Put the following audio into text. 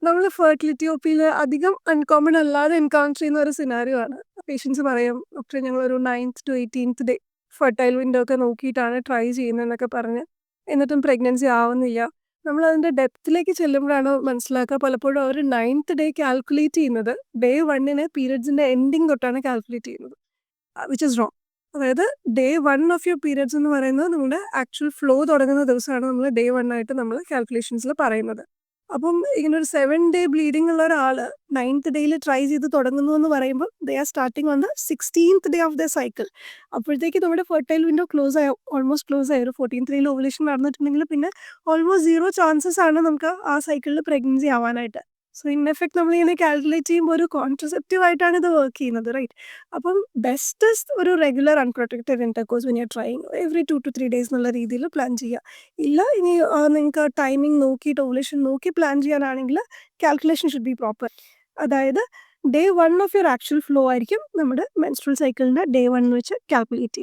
നമ്മൾ ഫെർട്ടിലിറ്റി ഒപിയിൽ അധികം അൺകോമൺ അല്ലാതെ എൻകൗണ്ടർ ചെയ്യുന്ന ഒരു സിനാരിയോ ആണ്. പേഷ്യൻസ് പറയും, ഡോക്ടറെ ഞങ്ങളൊരു 9th to 18th day fertile window ഒക്കെ നോക്കിയിട്ടാണ് ട്രൈ ചെയ്യുന്നതെന്നൊക്കെ പറഞ്ഞ് എന്നിട്ടും പ്രഗ്നൻസി ആവുന്നില്ല. നമ്മൾ അതിൻ്റെ ഡെപ്തിലേക്ക് ചെല്ലുമ്പോഴാണ് മനസ്സിലാക്കുക പലപ്പോഴും അവർ 9th ഡേ കാൽക്കുലേറ്റ് ചെയ്യുന്നത് ഡേ 1 പീരിയഡ്സിൻ്റെ എൻഡിങ് തൊട്ടാണ് കാൽക്കുലേറ്റ് ചെയ്യുന്നത്, വിച്ച് ഇസ് റോങ്. അതായത് ഡേ 1 ഓഫ് യുവർ പീരിയഡ്സ് എന്ന് പറയുന്നത് നമ്മുടെ ആക്ച്വൽ ഫ്ലോ തുടങ്ങുന്ന ദിവസമാണ് നമ്മൾ ഡേ 1 ആയിട്ട് നമ്മൾ കാൽക്കുലേഷൻസിൽ പറയുന്നത്. അപ്പം ഇങ്ങനെ ഒരു 7 ഡേ ബ്ലീഡിംഗ് ഉള്ള ഒരാൾ 9th ഡേയിൽ ട്രൈ ചെയ്ത് തുടങ്ങുന്നു എന്ന് പറയുമ്പോൾ they are starting on the 16th day of the cycle. അപ്പോഴത്തേക്ക് നമ്മുടെ ഫെർട്ടൈൽ വിൻഡോ ക്ലോസ് ആയി, ഓൾമോസ്റ്റ് ക്ലോസ് ആയി. ഒരു 14th ഡേയിൽ ഓവുലേഷൻ നടന്നിട്ടുണ്ടെങ്കിൽ പിന്നെ ഓൾമോസ്റ്റ് 0 ചാൻസസ് ആണ് നമുക്ക് ആ സൈക്കിളിൽ പ്രഗ്നൻസി ആവാനായിട്ട്. സോ ഇൻ എഫക്ട് നമ്മളിങ്ങനെ കാൽക്കുലേറ്റ് ചെയ്യുമ്പോൾ ഒരു കോൺട്രസെപ്റ്റീവ് ആയിട്ടാണ് ഇത് വർക്ക് ചെയ്യുന്നത്, റൈറ്റ്? അപ്പം ബെസ്റ്റ് ഒരു regular unprotected intercourse when you are trying every 2 to 3 days എന്നുള്ള രീതിയിൽ പ്ലാൻ ചെയ്യുക. ഇല്ല ഇനി നിങ്ങൾക്ക് ടൈമിംഗ് നോക്കിയിട്ട് ഓവുലേഷൻ നോക്കി പ്ലാൻ ചെയ്യാനാണെങ്കിൽ കാൽക്കുലേഷൻ ഷുഡ് ബി പ്രോപ്പർ. അതായത് day 1 of your actual flow ആയിരിക്കും നമ്മുടെ മെൻസ്ട്രൽ സൈക്കിളിൻ്റെ ഡേ 1 വെച്ച് കാൽക്കുലേറ്റ് ചെയ്യുക.